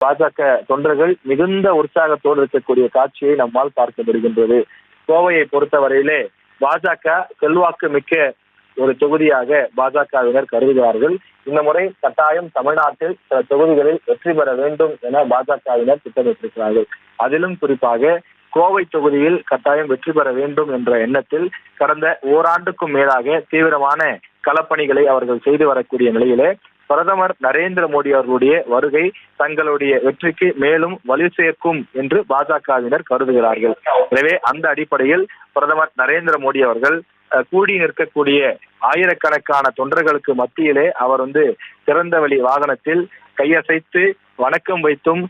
பாஜக தொண்டர்கள் மிகுந்த உற்சாகத்தோடு இருக்கக்கூடிய காட்சியை நம்மால் பார்க்க முடிகின்றது. கோவையை பொறுத்தவரையிலே பாஜக செல்வாக்கு மிக்க ஒரு தொகுதியாக பாஜகவினர் கருதுகிறார்கள். இந்த முறை கட்டாயம் தமிழ்நாட்டில் சில தொகுதிகளில் வெற்றி பெற வேண்டும் என பாஜகவினர் திட்டமிட்டிருக்கிறார்கள். அதிலும் குறிப்பாக கோவை தொகுதியில் கட்டாயம் வெற்றி பெற வேண்டும் என்ற எண்ணத்தில் கடந்த ஓராண்டுக்கும் மேலாக தீவிரமான களப்பணிகளை அவர்கள் செய்து வரக்கூடிய நிலையிலே பிரதமர் நரேந்திர மோடி அவர்களுடைய வருகை தங்களுடைய வெற்றிக்கு மேலும் வலு சேர்க்கும் என்று பாஜகவினர் கருதுகிறார்கள். எனவே அந்த அடிப்படையில் பிரதமர் நரேந்திர மோடி அவர்கள் கூடி நிற்கக்கூடிய ஆயிரக்கணக்கான தொண்டர்களுக்கு மத்தியிலே அவர் திறந்த வெளி வாகனத்தில் கையசைத்து வணக்கம் வைத்தும்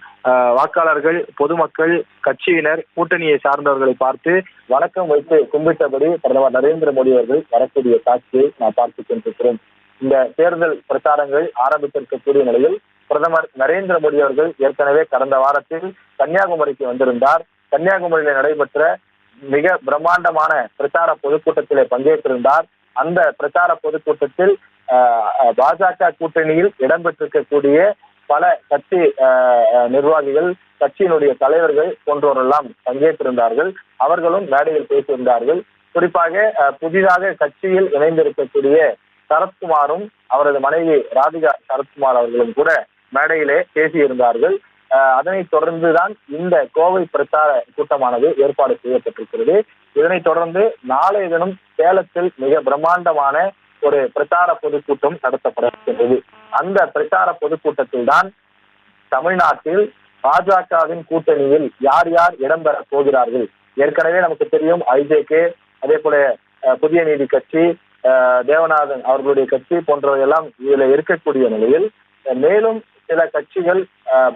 வாக்காளர்கள், பொதுமக்கள், கட்சியினர், கூட்டணியை சார்ந்தவர்களை பார்த்து வணக்கம் வைத்து கும்பிட்டபடி பிரதமர் நரேந்திர மோடி அவர்கள் வரக்கூடிய காட்சியை நாம் பார்த்துக் கொண்டிருக்கிறோம். இந்த தேர்தல் பிரச்சாரங்கள் ஆரம்பித்திருக்கக்கூடிய நிலையில் பிரதமர் நரேந்திர மோடி அவர்கள் ஏற்கனவே கடந்த வாரத்தில் கன்னியாகுமரிக்கு வந்திருந்தார். கன்னியாகுமரியில் நடைபெற்ற மிக பிரம்மாண்டமான பிரச்சார பொதுக்கூட்டத்திலே பங்கேற்றிருந்தார். அந்த பிரச்சார பொதுக்கூட்டத்தில் பாஜக கூட்டணியில் இடம்பெற்றிருக்கக்கூடிய பல கட்சி நிர்வாகிகள், கட்சியினுடைய தலைவர்கள் போன்றோரெல்லாம் பங்கேற்றிருந்தார்கள். அவர்களும் மேடையில் பேசியிருந்தார்கள். குறிப்பாக புதிதாக கட்சியில் இணைந்திருக்கக்கூடிய சரத்குமாரும் அவரது மனைவி ராதிகா சரத்குமார் அவர்களும் கூட மேடையிலே பேசியிருந்தார்கள். அதனைத் தொடர்ந்துதான் இந்த கோவை பிரச்சார கூட்டமானது ஏற்பாடு செய்யப்பட்டிருக்கிறது. இதனைத் தொடர்ந்து நாளைய தினம் சேலத்தில் மிக பிரம்மாண்டமான ஒரு பிரச்சார பொதுக்கூட்டம் நடத்தப்பட இருக்கின்றது. அந்த பிரச்சார பொதுக்கூட்டத்தில் தான் தமிழ்நாட்டில் பாஜகவின் கூட்டணியில் யார் யார் இடம்பெற போகிறார்கள். ஏற்கனவே நமக்கு தெரியும் ஐஜேகே, அதே போல புதிய நீதி கட்சி, தேவநாதன் அவர்களுடைய கட்சி போன்றவையெல்லாம் இதுல இருக்கக்கூடிய நிலையில் மேலும் சில கட்சிகள்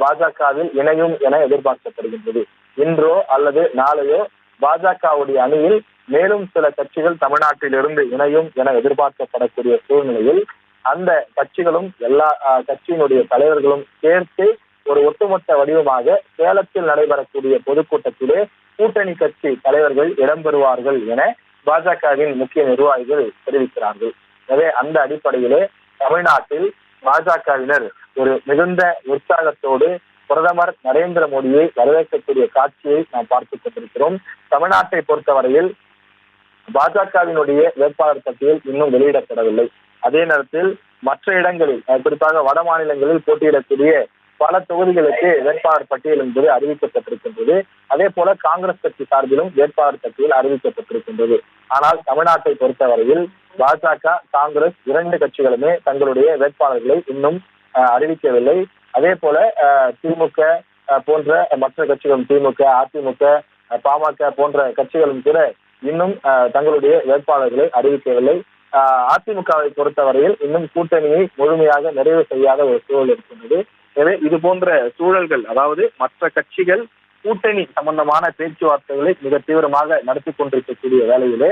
பாஜகவில் இணையும் என எதிர்பார்க்கப்படுகின்றது. இன்றோ அல்லது நாளையோ பாஜகவுடைய அணியில் மேலும் சில கட்சிகள் தமிழ்நாட்டில் இருந்து இணையும் என எதிர்பார்க்கப்படக்கூடிய சூழ்நிலையில் அந்த கட்சிகளும் எல்லா கட்சியினுடைய தலைவர்களும் சேர்த்து ஒரு ஒட்டுமொத்த வடிவமாக சேலத்தில் நடைபெறக்கூடிய பொதுக்கூட்டத்திலே கூட்டணி கட்சி தலைவர்கள் இடம்பெறுவார்கள் என பாஜகவின் முக்கிய நிர்வாகிகள் தெரிவிக்கிறார்கள். எனவே அந்த அடிப்படையிலே தமிழ்நாட்டில் பாஜகவினர் ஒரு மிகுந்த உற்சாகத்தோடு பிரதமர் நரேந்திர மோடியை வரவேற்கக்கூடிய காட்சியை நாம் பார்த்துக் கொண்டிருக்கிறோம். தமிழ்நாட்டை பொறுத்தவரையில் பாஜகவினுடைய வேட்பாளர் பட்டியல் இன்னும் வெளியிடப்படவில்லை. அதே நேரத்தில் மற்ற இடங்களில், குறிப்பாக வட மாநிலங்களில் போட்டியிடக்கூடிய பல தொகுதிகளுக்கு வேட்பாளர் பட்டியல் என்பது அறிவிக்கப்பட்டிருக்கின்றது. அதே போல காங்கிரஸ் கட்சி சார்பிலும் வேட்பாளர் பட்டியல் அறிவிக்கப்பட்டிருக்கின்றது. ஆனால் தமிழ்நாட்டை பொறுத்தவரையில் பாஜக, காங்கிரஸ் இரண்டு கட்சிகளுமே தங்களுடைய வேட்பாளர்களை இன்னும் அறிவிக்கவில்லை. அதே போல திமுக போன்ற மற்ற கட்சிகளும், திமுக, அதிமுக, பாமக போன்ற கட்சிகளும் கூட இன்னும் தங்களுடைய வேட்பாளர்களை அறிவிக்கவில்லை. அதிமுகவை பொறுத்தவரையில் இன்னும் கூட்டணியை முழுமையாக நிறைவு செய்யாத ஒரு சூழல் இருக்கின்றது. எனவே இது போன்ற சூழல்கள், அதாவது மற்ற கட்சிகள் கூட்டணி சம்பந்தமான பேச்சுவார்த்தைகளை மிக தீவிரமாக நடத்தி கொண்டிருக்கக்கூடிய வேளையிலே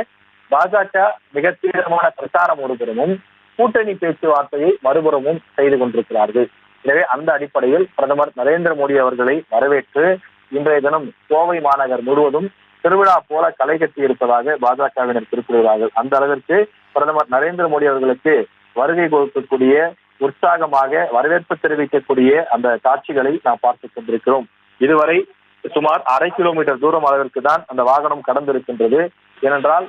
பாஜக மிக தீவிரமான பிரச்சாரம் ஒருபுறமும், கூட்டணி பேச்சுவார்த்தையை மறுபுறமும் செய்து கொண்டிருக்கிறார்கள். எனவே அந்த அடிப்படையில் பிரதமர் நரேந்திர மோடி அவர்களை வரவேற்று இன்றைய தினம் கோவை மாநகர் முழுவதும் திருவிழா போல களை கட்டி இருப்பதாக பாஜகவினர் குறிப்பிடுகிறார்கள். அந்த அளவிற்கு பிரதமர் நரேந்திர மோடி அவர்களுக்கு வருகை கொடுக்கக்கூடிய, உற்சாகமாக வரவேற்பு தெரிவிக்கக்கூடிய அந்த காட்சிகளை நாம் பார்த்துக் கொண்டிருக்கிறோம். இதுவரை சுமார் 1/2 கிலோமீட்டர் தூரம் அளவிற்கு தான் அந்த வாகனம் கடந்திருக்கின்றது. ஏனென்றால்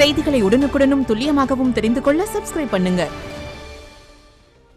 செய்திகளை உடனுக்குடனும் துல்லியமாகவும் தெரிந்து கொள்ள சப்ஸ்கிரைப் பண்ணுங்க.